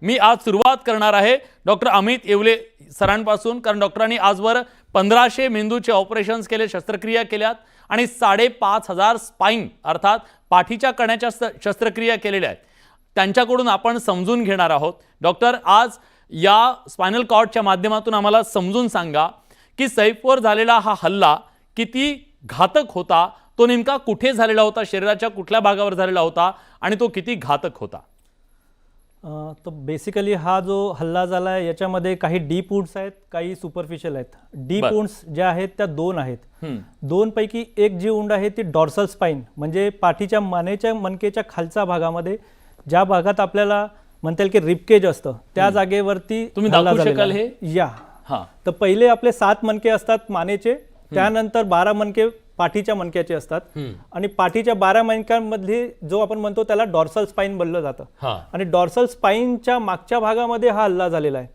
मी आज सुरुवात करणार आहे डॉक्टर अमित येवले सरांपासून, कारण डॉक्टरांनी आजवर 1500 मेंदूचे ऑपरेशन्स केले, शस्त्रक्रिया केल्यात आणि 5500 स्पाइन अर्थात पाठीच्या कण्याच्या शस्त्रक्रिया केलेल्या आहेत. त्यांच्याकडून आपण समजून घेणार आहोत. डॉक्टर, आज या स्पायनल कॉर्डच्या माध्यमातून आम्हाला समजून सांगा की सैफवर झालेला हा हल्ला किती घातक होता, तो नेमका कुठे झालेला होता, शरीराच्या कुठल्या भागावर झालेला होता आणि तो किती घातक होता. तर बेसिकली हा जो हल्ला झाला आहे याच्यामध्ये काही डीप वुंड्स आहेत, काही सुपरफिशियल आहेत. डीप वुंड्स ज्या आहेत त्या 2 आहेत. 2 पैकी एक जी वुंड आहे ती डॉर्सल स्पाइन म्हणजे पाठीच्या मानेच्या मणकेच्या खालच्या भागामध्ये, ज्या भागात आपल्याला म्हणता येईल की रिबकेज असतं त्या जागेवरती तुम्ही दाखवू शकाल हे? या तर पहिले आपले 7 मणके असतात मानेचे, त्यानंतर 12 मणके पाठीच्या मणक्याचे असतात आणि पाठीच्या 12 मणक्यांमध्ये जो आपण म्हणतो त्याला डॉर्सल स्पाइन बोललं जातं आणि डॉर्सल स्पाइनच्या मागच्या भागामध्ये हा हल्ला झालेला आहे.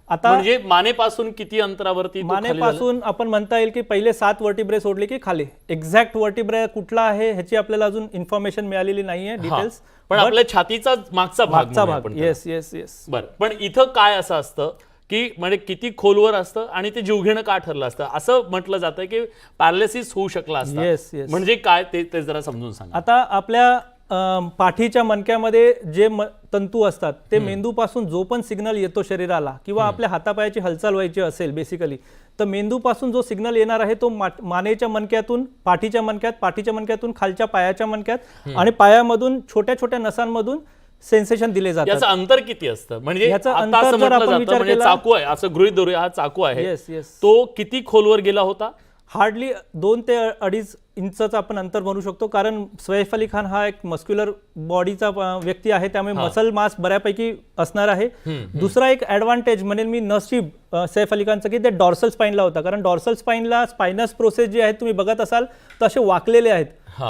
आता म्हणजे मानेपासून किती अंतरावरती? मानेपासून आपण म्हणता येईल की पहिले 7 वर्टिब्रे सोडले की खाली. एक्झॅक्ट वर्टिब्रे कुठला आहे ह्याची आपल्याला अजून इन्फॉर्मेशन मिळालेली नाहीये, डिटेल्स, पण आपल्या छातीचा मागचा भाग. Yes yes yes. बरं, पण इथं काय असं असतं की म्हणजे किती खोलवर असतं आणि ते जीवघेणं का ठरलं असतं? असं म्हटलं जातं की पॅरालिसिस होऊ शकला असता. Yes yes. म्हणजे काय ते जरा समजून सांगा. आता आपल्या पाठीच्या मणक्यामध्ये जे तंतू असतात ते मेंदूपासून जो पण सिग्नल येतो शरीराला किंवा आपल्या हातापायाची हालचाल व्हायची असेल बेसिकली, तर मेंदूपासून जो सिग्नल येणार आहे तो मानेच्या मणक्यातून पाठीच्या मणक्यात, पाठीच्या मणक्यातून खालच्या पायाच्या मणक्यात आणि पायामधून छोट्या छोट्या नसांमधून सेन्सेशन दिले जातात. याचं अंतर किती असतं? म्हणजे याचं अंतर जर आपण विचार केला, चाकू आहे असं गृहीत धरूया, हा चाकू आहे. Yes yes. तो किती खोलवर गेला होता? हार्डली 2 ते 2.5 इंचचं आपण अंतर म्हणू शकतो, कारण सैफ अली खान हा एक मस्क्युलर बॉडीचा व्यक्ती आहे, त्यामुळे मसल मास बऱ्यापैकी असणार आहे. दुसरा एक ऍडव्हान्टेज म्हणेल मी नशीब सैफ अली खानचं की ते डॉर्सल स्पाइनला होता, कारण डॉर्सल स्पाइनला स्पाइनस प्रोसेस जे आहेत तुम्ही बघत असाल तर असे वाकलेले आहेत.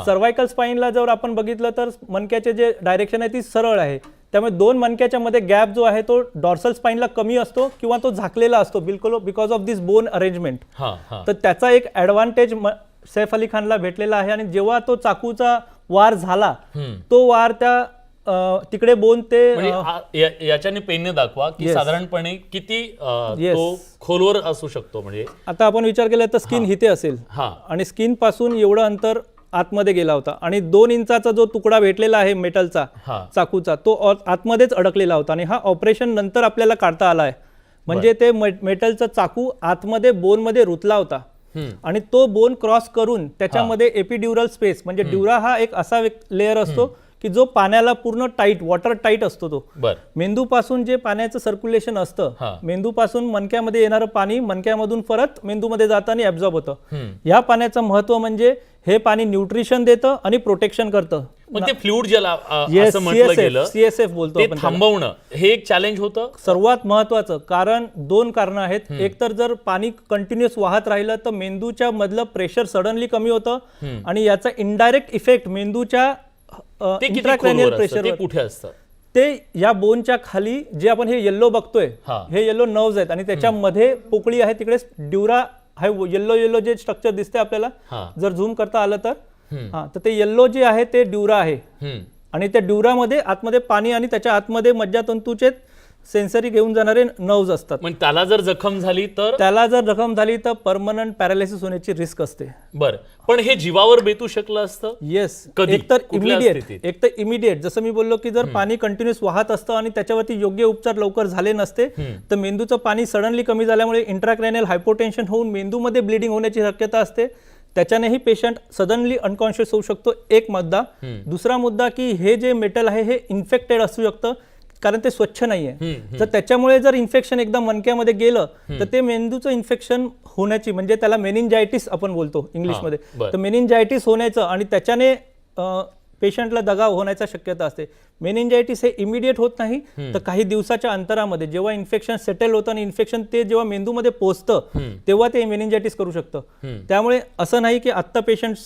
सर्वायकल स्पाइनला जर आपण बघितलं तर मणक्याचे जे डायरेक्शन आहे ती सरळ आहे, त्यामुळे 2 मणक्याच्या मध्ये गॅप जो आहे तो डॉर्सल स्पाइनला कमी असतो किंवा तो झाकलेला असतो बिलकुल, because of this bone arrangement. तर त्याचा एक ऍडव्हान्टेज सैफ अली खानला भेटलेला आहे. आणि जेव्हा तो चाकूचा वार झाला तो वार त्या तिकडे बोन ते याच्याने पेनने दाखवा की साधारणपणे किती तो खोलवर असू शकतो. म्हणजे आता आपण विचार केला तर स्किन इथे असेल आणि स्किन पासून एवढं अंतर आतमध्ये गेला होता आणि 2 इंचाचा जो तुकडा भेटलेला आहे मेटलचा चाकूचा तो आतमध्येच अडकलेला होता आणि हा ऑपरेशन नंतर आपल्याला काढता आला आहे. म्हणजे ते मेटलचा चाकू आतमध्ये बोनमध्ये रुतला होता आणि तो बोन क्रॉस करून त्याच्यामध्ये एपिड्युरल स्पेस म्हणजे ड्युरा हा एक असा लेअर असतो की जो पाण्याला पूर्ण टाईट, वॉटर टाईट असतो. तो मेंदूपासून जे पाण्याचं सर्क्युलेशन असतं, मेंदूपासून मणक्यामध्ये येणारं पाणी मणक्यामधून परत मेंदूमध्ये जातं आणि ऍब्झॉर्ब होतं. या पाण्याचं महत्व म्हणजे हे पाणी न्यूट्रिशन देतं आणि प्रोटेक्शन करतं. ते फ्लुइड ज्याला असं म्हटलं गेलं, सीएसएफ बोलतो आपण, थांबवणं हे एक चॅलेंज होतं सर्वात महत्वाचं. कारण 2 कारणं आहेत. एक तर जर पाणी कंटिन्युअस वाहत राहिलं तर मेंदूच्या मधलं प्रेशर सडनली कमी होतं आणि याचा इनडायरेक्ट इफेक्ट मेंदूच्या इंट्राक्रॅनियल प्रेशर कुठे असतं ते या बोनच्या खाली जे आपण हे येल्लो बघतोय, हे येल्लो नर्व्स आहेत आणि त्याच्यामध्ये पोकळी आहे, तिकडे ड्युरा हा येल्लो जे स्ट्रक्चर दिसते आपल्याला जर झूम करता आलं तर ते येल्लो जे आहे ते ड्युरा आहे आणि त्या ड्युरामध्ये आतमध्ये पाणी आणि त्याच्या आतमध्ये मज्जातंतूचे सेन्सरी घेऊन जाणारे नर्व्स असतात. त्याला जर जखम झाली तर परमनंट पॅरालिसिस होण्याची रिस्क असते. बरं, पण हे जीवावर बेतू शकलं असतं? येस. एक तर इमिडिएट जसं मी बोललो की जर पाणी कंटिन्युअस वाहत असतं आणि त्याच्यावरती योग्य उपचार लवकर झाले नसते तर मेंदूचं पाणी सडनली कमी झाल्यामुळे इंट्राक्रॅनियल हायपोटेन्शन होऊन मेंदूमध्ये ब्लिडिंग होण्याची शक्यता असते. त्याच्यानेही पेशंट सडनली अनकॉन्शियस होऊ शकतो. एक मुद्दा. दुसरा मुद्दा की हे जे मेटल आहे हे इन्फेक्टेड असू शकतं, कारण ते स्वच्छ नाहीये. तर त्याच्यामुळे जर इन्फेक्शन एकदा मणक्यामध्ये गेलं तर ते मेंदूचं इन्फेक्शन होण्याची, म्हणजे त्याला मेनिंजायटिस आपण बोलतो इंग्लिशमध्ये, तर मेनिंजायटिस होण्याचं आणि त्याच्याने पेशंटला दगाव होण्याची शक्यता असते. मेनिंजायटिस हे इमिडिएट होत नाही, तर काही दिवसाच्या अंतरामध्ये जेव्हा इन्फेक्शन सेटल होतं आणि इन्फेक्शन ते जेव्हा मेंदूमध्ये पोहोचतं तेव्हा ते मेनिंजायटिस करू शकतं. त्यामुळे असं नाही की आत्ता पेशंट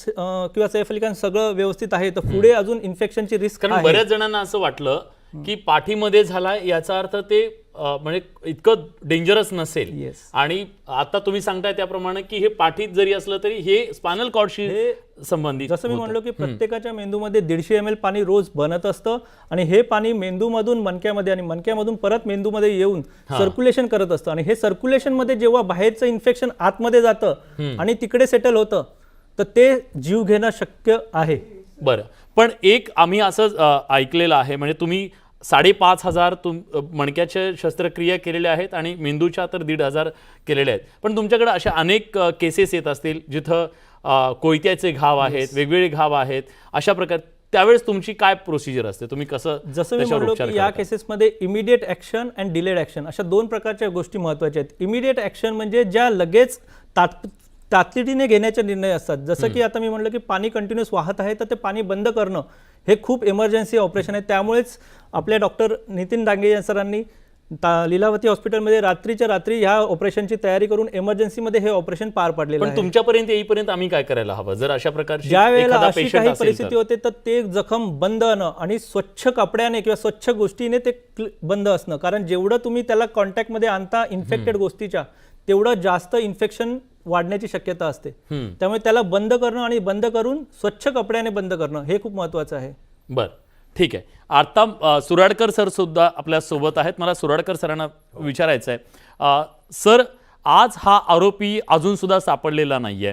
किंवा सैफ अली खान सगळं व्यवस्थित आहे तर पुढे अजून इन्फेक्शनची रिस्क. बऱ्याच जणांना असं वाटलं की पाठीमध्ये झाला याचा अर्थ ते म्हणजे इतकं डेंजरस नसेल. Yes. आणि आता तुम्ही सांगताय त्याप्रमाणे की हे पाठीत जरी असलं तरी हे स्पायनल कॉर्डशी संबंधित जसं मी म्हणलो की प्रत्येकाच्या मेंदूमध्ये 150 ml पाणी रोज बनत असतं आणि हे पाणी मेंदूमधून मणक्यामध्ये आणि मणक्यामधून परत मेंदूमध्ये येऊन सर्क्युलेशन करत असतं आणि हे सर्क्युलेशन मध्ये जेव्हा बाहेरचं इन्फेक्शन आतमध्ये जातं आणि तिकडे सेटल होतं तर ते जीव घेणं शक्य आहे. बरं, पण एक आम्ही असं ऐकलेलं आहे, म्हणजे तुम्ही 5,500 मणक्याच्या शस्त्रक्रिया केलेल्या आहेत आणि मेंदूच्या तर 1,500 केलेल्या आहेत. पण तुमच्याकडे अशा अनेक केसेस येत असतील जिथं कोयत्याचे घाव आहेत, वेगवेगळे घाव आहेत, अशा प्रकारे त्यावेळेस तुमची काय प्रोसिजर असते, तुम्ही कसं जसं मी त्याच्यावर म्हणलो उपचार की या करता? केसेसमध्ये immediate action and delayed action अशा 2 प्रकारच्या गोष्टी महत्त्वाच्या आहेत. इमिडिएट ॲक्शन म्हणजे ज्या लगेच तातडीने घेण्याचे निर्णय असतात. जसं की आता मी म्हणलं की पाणी कंटिन्युअस वाहत आहे तर ते पाणी बंद करणं हे खूप इमर्जन्सी ऑपरेशन आहे. त्यामुळेच आपल्या डॉक्टर नितीन डांगे सरांनी लीलावती हॉस्पिटलमध्ये रात्रीच्या रात्री ह्या ऑपरेशनची तयारी करून इमर्जन्सीमध्ये हे ऑपरेशन पार पाडलेलं पण आहे. तुमच्यापर्यंत येईपर्यंत आम्ही काय करायला हवं जर अशा प्रकारची ज्या वेळेला एखादा अशी patient काही असेल परिस्थिती तर? होते तर ते जखम बंद आणणं आणि स्वच्छ कपड्याने किंवा स्वच्छ गोष्टीने ते बंद असणं. कारण जेवढं तुम्ही त्याला कॉन्टॅक्टमध्ये आणता इन्फेक्टेड गोष्टीच्या तेवढं जास्त इन्फेक्शन वाढण्याची शक्यता असते. त्यामुळे त्याला बंद करणं आणि बंद करून स्वच्छ कपड्याने बंद करणं हे खूप महत्त्वाचं आहे. बरं, ठीक आहे. आता सुराडकर सर सुद्धा आपल्या सोबत आहेत. मला सुराडकर सरांना विचारायचं आहे, सर आज हा आरोपी अजून सुद्धा सापडलेला नाहीये,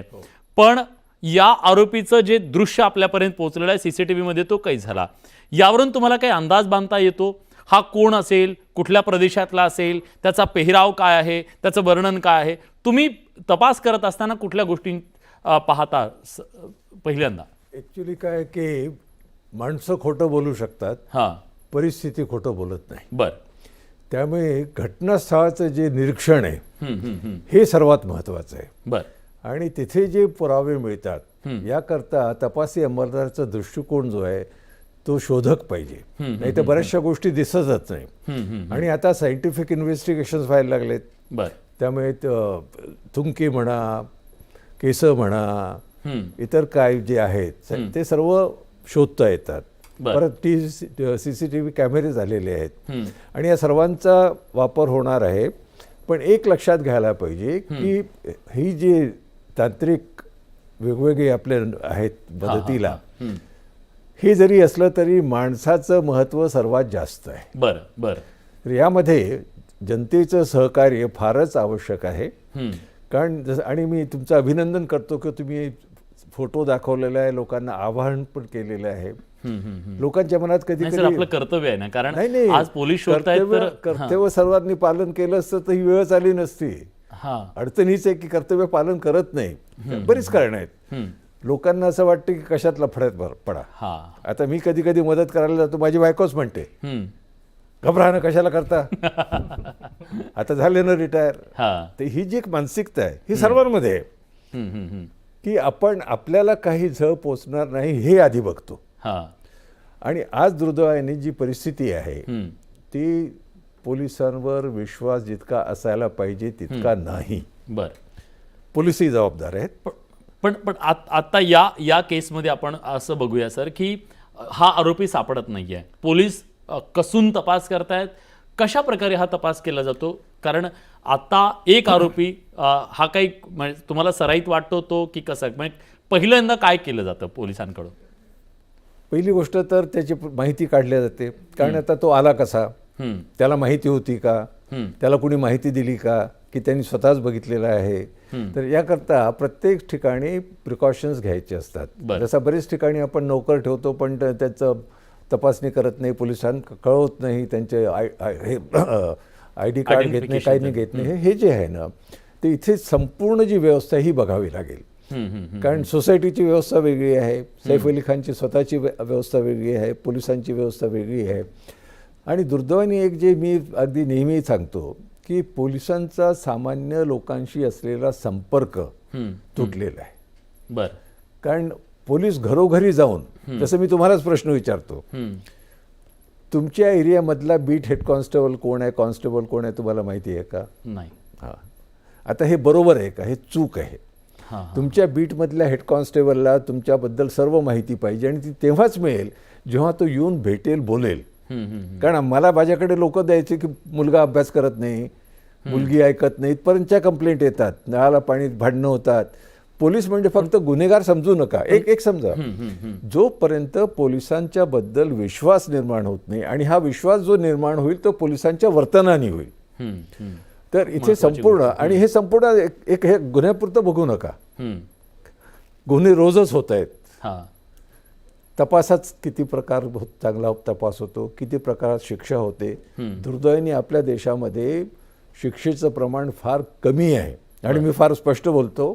पण या आरोपीचं जे दृश्य आपल्यापर्यंत पोहोचलेलं आहे CCTV मध्ये तो कैद झाला, यावरून तुम्हाला काही अंदाज बांधता येतो? हा कोण असेल, कुठल्या प्रदेशातला असेल, त्याचा पेहराव काय आहे, त्याचं वर्णन काय आहे? तुम्ही तपास करत असताना कुठल्या गोष्टी पाहता पहिल्यांदा? ॲक्च्युली काय की माणसं खोटं बोलू शकतात, हां, परिस्थिती खोटं बोलत नाही. बरं, त्यामुळे घटनास्थळाचं जे निरीक्षण आहे हे सर्वात महत्त्वाचं आहे. बरं, आणि तिथे जे पुरावे मिळतात याकरता तपासी अंमलदाराचा दृष्टिकोन जो आहे तो शोधक पाहिजे, नाही तर बऱ्याचशा गोष्टी दिसतच नाही. आणि आता सायंटिफिक इन्व्हेस्टिगेशन्स व्हायला लागलेत. बरं, त्यामुळे थुंकी म्हणा, केस म्हणा, इतर काय जे आहेत ते सर्व शोधता येतात. परत CCTV कॅमेरे झालेले आहेत आणि या सर्वांचा वापर होणार आहे. पण एक लक्षात घ्यायला पाहिजे की ही जी तांत्रिक वेगवेगळे आपले आहेत मदतीला, हे जरी असलं तरी माणसाचं महत्त्व सर्वात जास्त आहे. बरं, बरं, तर यामध्ये जनतेचं सहकार्य फारच आवश्यक आहे. कारण जसं, आणि मी तुमचं अभिनंदन करतो की तुम्ही फोटो दाखवलेला आहे, लोकांना आवाहन पण केलेलं आहे. लोकांच्या मनात कधी नाही सर, कधी आपलं कर्तव्य आहे ना, कारण नाही, आज पोलीस शोधतायत तर कर्तव्य सर्वांनी पालन केलं असतं तर ही वेळच आली नसती. हां, अडचणीच आहे की कर्तव्य पालन करत नाही. बरीच कारणं आहेत. लोकांना असं वाटतं की कशात लफड्यात पडा. हां, आता मी कधी कधी मदत करायला जातो, माझी बायकोच म्हणते घबराणं कशाला करता, आता झाले ना रिटायर. हां, तर ही जी एक मानसिकता आहे ही सर्वांमध्ये आहे की आपण आपल्याला काही झळ पोचणार नाही हे आधी बघतो. हां, आणि आज दुर्दैवाने जी परिस्थिती आहे ती पोलिसांवर विश्वास जितका असायला पाहिजे तितका नाही. बरं. पोलिसही जबाबदार आहेत. पण आता या केसमध्ये आपण असं बघूया सर की हा आरोपी सापडत नाहीये, पोलीस कसून तपास करतायत. कशा प्रकारे हा तपास केला जातो? कारण आता एक आरोपी हा काही म्हणजे तुम्हाला सराईत वाटतो तो की कसं, म्हणजे पहिल्यांदा काय केलं जातं पोलिसांकडून? पहिली गोष्ट तर त्याची माहिती काढली जाते. कारण आता तो आला कसा, त्याला माहिती होती का, त्याला कुणी माहिती दिली का, की त्यांनी स्वतःच बघितलेलं आहे. तर याकरता प्रत्येक ठिकाणी प्रिकॉशन्स घ्यायचे असतात. जसं बरेच ठिकाणी आपण नोकर ठेवतो पण त्याचं तपासणी करत नाही, पोलिसांना कळवत नाही, त्यांचे ID कार्ड घेत नाही, काही नाही घेत नाही. हे जे आहे ना ते इथे संपूर्ण जी व्यवस्था ही बघावी लागेल. कारण सोसायटीची व्यवस्था वेगळी आहे, सैफ अली खानची स्वतःची व्यवस्था वेगळी आहे, पोलिसांची व्यवस्था वेगळी आहे. आणि दुर्दैवाने एक जे मी अगदी नेहमी सांगतो की पोलिसांचा सामान्य लोकांशी असलेला संपर्क तुटलेला आहे. बरं, कारण पोलीस घरोघरी जाऊन, जसं मी तुम्हालाच प्रश्न विचारतो, तुमच्या एरियामधला बीट हेड कॉन्स्टेबल कोण आहे, कॉन्स्टेबल कोण आहे, तुम्हाला माहिती आहे का? नाही. हां, आता हे बरोबर आहे का? हे चूक आहे. तुमच्या बीटमधल्या हेड कॉन्स्टेबलला तुमच्याबद्दल सर्व माहिती पाहिजे आणि ती तेव्हाच मिळेल जेव्हा तो येऊन भेटेल, बोलेल. कारण मला माझ्याकडे लोक द्यायचे की मुलगा अभ्यास करत नाही, मुलगी ऐकत नाही, इथपर्यंतच्या कंप्लेंट येतात, नळाला पाणी भांडणं होतात. पोलीस म्हणजे फक्त गुन्हेगार समजू नका. एक समजा, जोपर्यंत पोलिसांच्या बद्दल विश्वास निर्माण होत नाही, आणि हा विश्वास जो निर्माण होईल तो पोलिसांच्या वर्तनाने होईल. तर इथे संपूर्ण, आणि हे संपूर्ण एक हे गुन्ह्यापुरतं बघू नका, गुन्हे रोजच होत आहेत. तपासाच किती प्रकार चांगला तपास होतो, किती प्रकारात शिक्षा होते. दुर्दैवाने आपल्या देशामध्ये शिक्षेचं प्रमाण फार कमी आहे. आणि मी फार स्पष्ट बोलतो,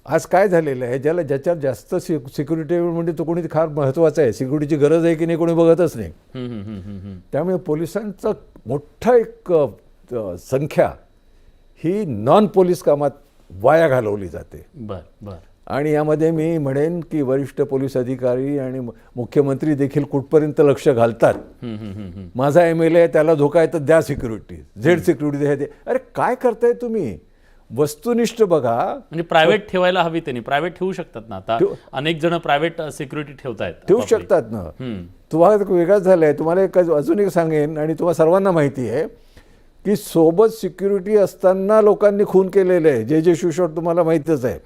आज काय झालेलं आहे, ज्याच्यात जास्त सिक्युरिटी म्हणजे तो कोणी फार महत्त्वाचा आहे, सिक्युरिटीची गरज आहे की नाही कोणी बघतच नाही. त्यामुळे पोलिसांचा मोठा एक संख्या ही नॉन पोलीस कामात वाया घालवली जाते. आणि यामध्ये मी म्हणेन की वरिष्ठ पोलीस अधिकारी आणि मुख्यमंत्री देखील कुठपर्यंत लक्ष घालतात. माझा MLA आहे, त्याला धोका आहे तर द्या सिक्युरिटी, झेड सिक्युरिटी द्या. अरे काय करताय तुम्ही, वस्तुनिष्ठ बघा. म्हणजे प्रायव्हेट ठेवायला हवी, त्यांनी प्रायव्हेट ठेवू शकतात ना. आता अनेक जण प्रायव्हेट सिक्युरिटी ठेवू शकतात ना. तुम्हाला वेगळंच झालंय. तुम्हाला एक अजून एक सांगेन, आणि तुम्हाला सर्वांना माहिती आहे की सोबत सिक्युरिटी असताना लोकांनी खून केलेले आहे. जे शिवशॉट तुम्हाला माहितच आहे.